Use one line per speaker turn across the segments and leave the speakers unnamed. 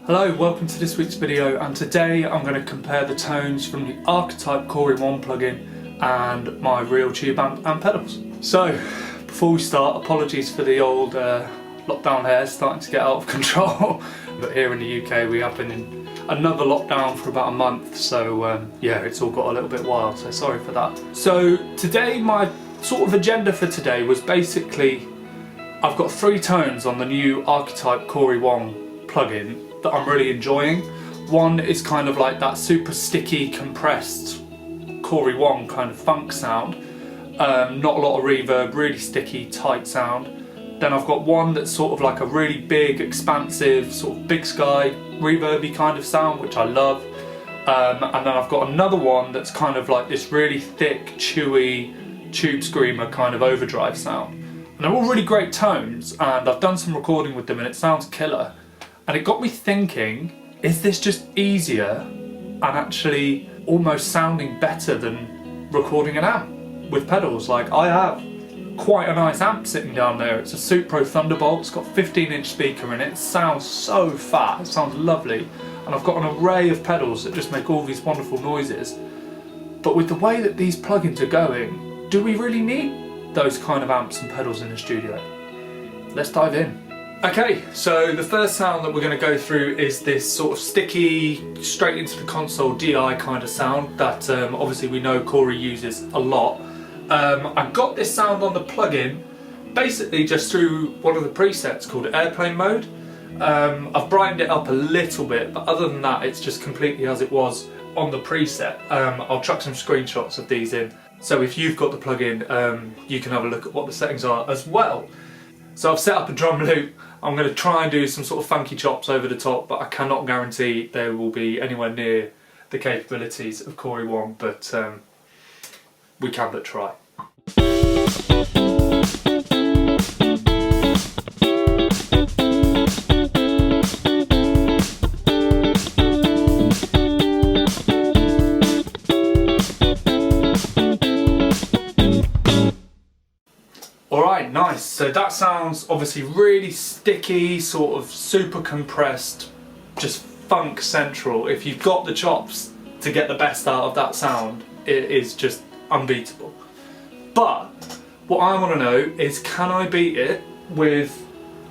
Hello, welcome to this week's video, and today I'm going to compare the tones from the Archetype Cory Wong plugin and my real tube amp and pedals. So, before we start, apologies for the old lockdown hair starting to get out of control. But here in the UK we have been in another lockdown for about a month, so yeah, it's all got a little bit wild, so sorry for that. So today, my sort of agenda for today was basically, I've got 3 tones on the new Archetype Cory Wong plugin that I'm really enjoying. One is kind of like that super sticky, compressed Cory Wong kind of funk sound. Not a lot of reverb, really sticky, tight sound. Then I've got one that's sort of like a really big, expansive, sort of big sky, reverby kind of sound, which I love. And then I've got another one that's kind of like this really thick, chewy, tube screamer kind of overdrive sound. And they're all really great tones, and I've done some recording with them and it sounds killer. And it got me thinking, is this just easier and actually almost sounding better than recording an amp with pedals? Like, I have quite a nice amp sitting down there. It's a Supro Thunderbolt, it's got a 15-inch speaker in it. It sounds so fat, it sounds lovely. And I've got an array of pedals that just make all these wonderful noises. But with the way that these plugins are going, do we really need those kind of amps and pedals in the studio? Let's dive in. Okay, so the first sound that we're going to go through is this sort of sticky, straight into the console DI kind of sound that obviously we know Cory uses a lot. I got this sound on the plugin basically just through one of the presets called airplane mode. I've brightened it up a little bit, but other than that it's just completely as it was on the preset. I'll chuck some screenshots of these in, so if you've got the plugin you can have a look at what the settings are as well. So I've set up a drum loop. I'm going to try and do some sort of funky chops over the top, but I cannot guarantee they will be anywhere near the capabilities of Cory Wong, but we can but try. Alright, nice. So that sounds obviously really sticky, sort of super compressed, just funk central. If you've got the chops to get the best out of that sound, it is just unbeatable. But what I want to know is, can I beat it with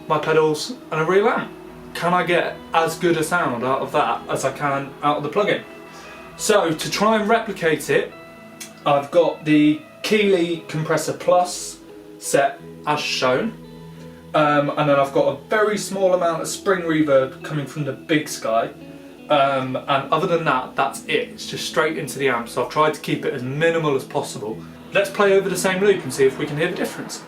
my pedals and a real amp? Can I get as good a sound out of that as I can out of the plugin? So to try and replicate it, I've got the Keeley Compressor Plus set as shown, and then I've got a very small amount of spring reverb coming from the big sky, and other than that, that's it. It's just straight into the amp, so I've tried to keep it as minimal as possible. Let's play over the same loop and see if we can hear the difference.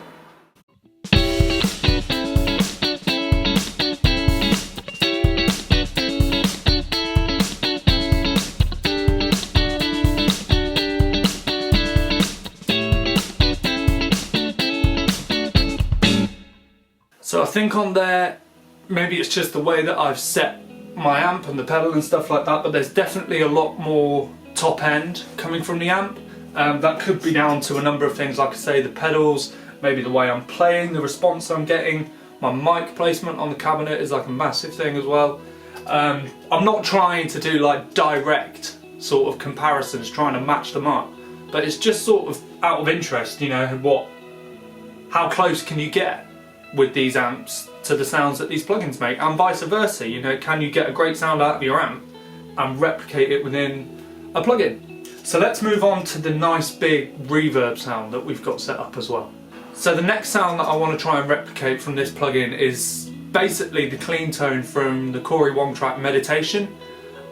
So I think on there, maybe it's just the way that I've set my amp and the pedal and stuff like that, but there's definitely a lot more top end coming from the amp. That could be down to a number of things, like I say, the pedals, maybe the way I'm playing, the response I'm getting. My mic placement on the cabinet is like a massive thing as well. I'm not trying to do like direct sort of comparisons, trying to match them up, but it's just sort of out of interest, you know, how close can you get with these amps to the sounds that these plugins make, and vice versa. You know, can you get a great sound out of your amp and replicate it within a plugin? So let's move on to the nice big reverb sound that we've got set up as well. So the next sound that I want to try and replicate from this plugin is basically the clean tone from the Cory Wong track Meditation,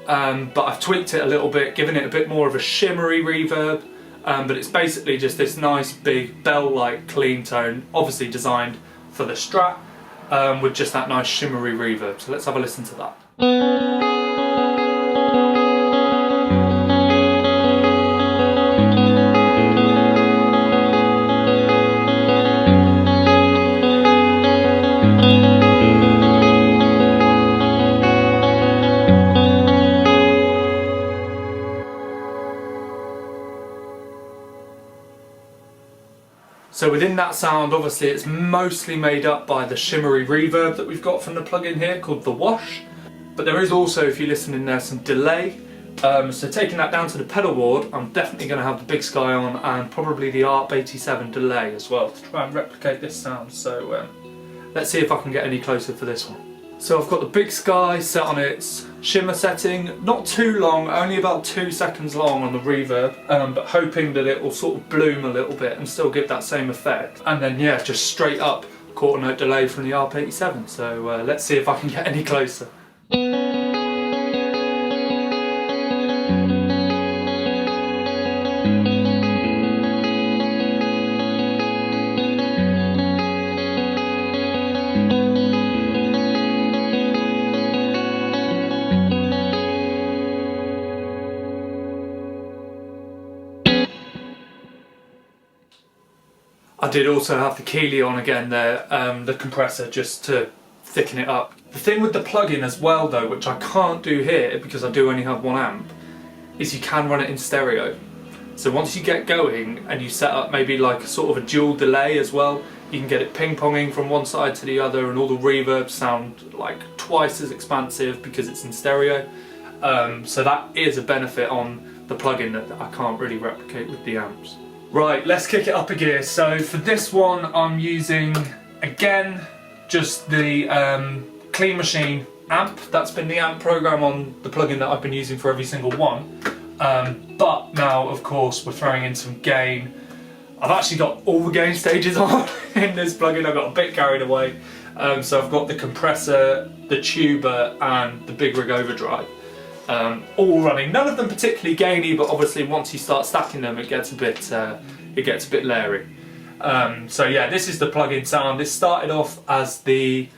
but I've tweaked it a little bit, given it a bit more of a shimmery reverb, but it's basically just this nice big bell-like clean tone, obviously designed for the Strat, with just that nice shimmery reverb. So let's have a listen to that. So within that sound, obviously it's mostly made up by the shimmery reverb that we've got from the plugin here called the Wash. But there is also, if you listen in there, some delay. So taking that down to the pedal board, I'm definitely going to have the Big Sky on and probably the ARP87 delay as well to try and replicate this sound. So let's see if I can get any closer for this one. So I've got the Big Sky set on its shimmer setting, not too long, only about 2 seconds long on the reverb, but hoping that it will sort of bloom a little bit and still give that same effect. And then yeah, just straight up quarter note delay from the ARP87. So let's see if I can get any closer. I did also have the Keeley on again there, the compressor, just to thicken it up. The thing with the plugin as well though, which I can't do here because I do only have 1 amp, is you can run it in stereo. So once you get going and you set up maybe like a sort of a dual delay as well, you can get it ping-ponging from one side to the other and all the reverbs sound like twice as expansive because it's in stereo. So that is a benefit on the plugin that I can't really replicate with the amps. Right, let's kick it up a gear. So for this one I'm using, again, just the Clean Machine amp. That's been the amp program on the plugin that I've been using for every single one. But now, of course, we're throwing in some gain. I've actually got all the gain stages on in this plugin. I got a bit carried away. So I've got the compressor, the tuba, and the Big Rig Overdrive. All running. None of them particularly gainy, but obviously once you start stacking them, it gets a bit leery. So yeah, this is the plugin sound. This started off as the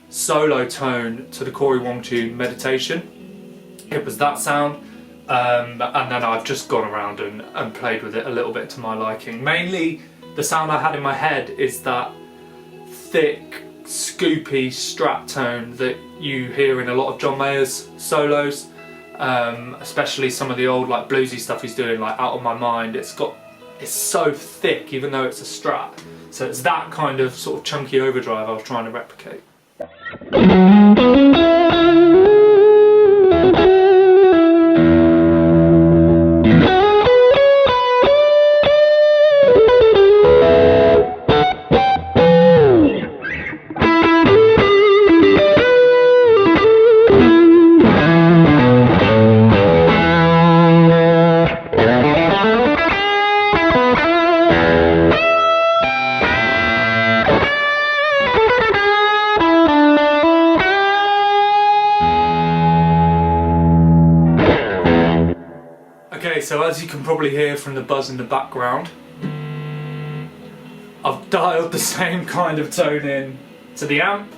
solo tone to the Cory Wong tune Meditation. It was that sound, and then I've just gone around and played with it a little bit to my liking. Mainly, the sound I had in my head is that thick, scoopy strat tone that you hear in a lot of John Mayer's solos. Especially some of the old like bluesy stuff he's doing, like Out of My Mind. It's so thick even though it's a strat. So it's that kind of sort of chunky overdrive I was trying to replicate. So as you can probably hear from the buzz in the background, I've dialed the same kind of tone in to the amp.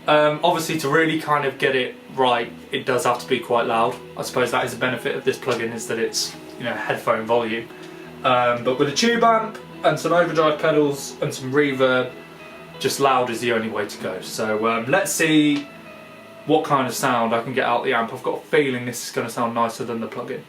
Obviously to really kind of get it right, it does have to be quite loud. I suppose that is a benefit of this plugin, is that it's, you know, headphone volume. But with a tube amp and some overdrive pedals and some reverb, just loud is the only way to go. So let's see what kind of sound I can get out the amp. I've got a feeling this is going to sound nicer than the plugin.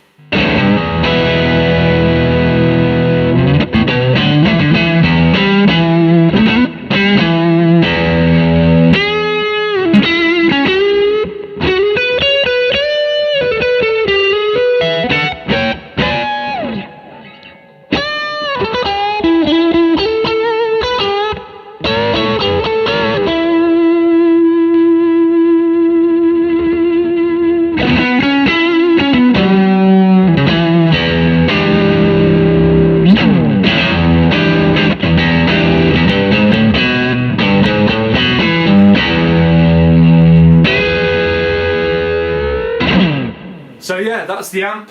So yeah, that's the amp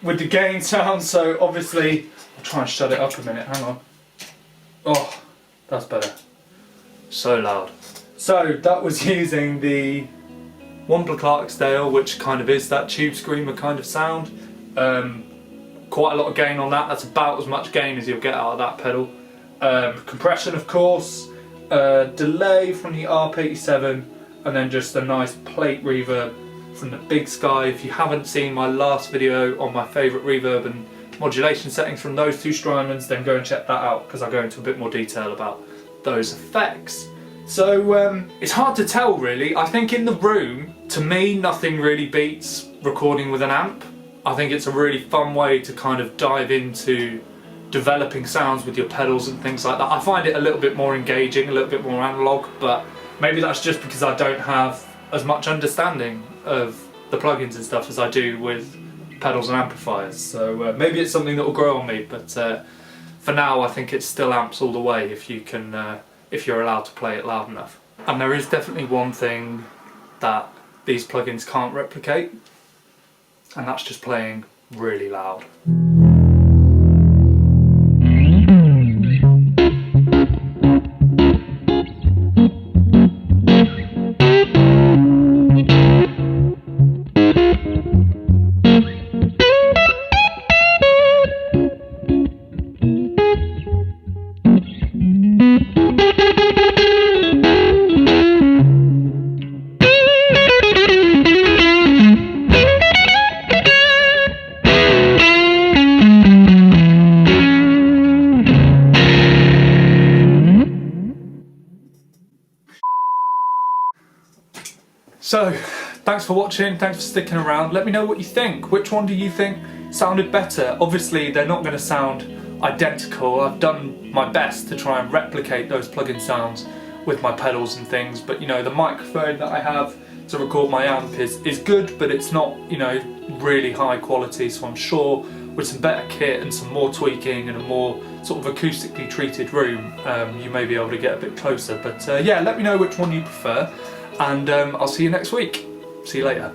with the gain sound. So obviously, I'll try and shut it up a minute, hang on. Oh, that's better. So loud. So that was using the Wampler Clarksdale, which kind of is that tube screamer kind of sound. Quite a lot of gain on that. That's about as much gain as you'll get out of that pedal. Compression, of course, delay from the ARP87, and then just a nice plate reverb from the Big Sky. If you haven't seen my last video on my favourite reverb and modulation settings from those two Strymons, then go and check that out, because I go into a bit more detail about those effects. So it's hard to tell really. I think in the room, to me, nothing really beats recording with an amp. I think it's a really fun way to kind of dive into developing sounds with your pedals and things like that. I find it a little bit more engaging, a little bit more analog, but maybe that's just because I don't have as much understanding of the plugins and stuff as I do with pedals and amplifiers. So maybe it's something that will grow on me, but for now I think it's still amps all the way if you can, if you're allowed to play it loud enough. And there is definitely one thing that these plugins can't replicate, and that's just playing really loud. So, thanks for watching, thanks for sticking around. Let me know what you think. Which one do you think sounded better? Obviously, they're not going to sound identical. I've done my best to try and replicate those plugin sounds with my pedals and things, but you know, the microphone that I have to record my amp is good, but it's not, you know, really high quality, so I'm sure with some better kit and some more tweaking and a more sort of acoustically treated room, you may be able to get a bit closer. But yeah, let me know which one you prefer. And I'll see you next week. See you later.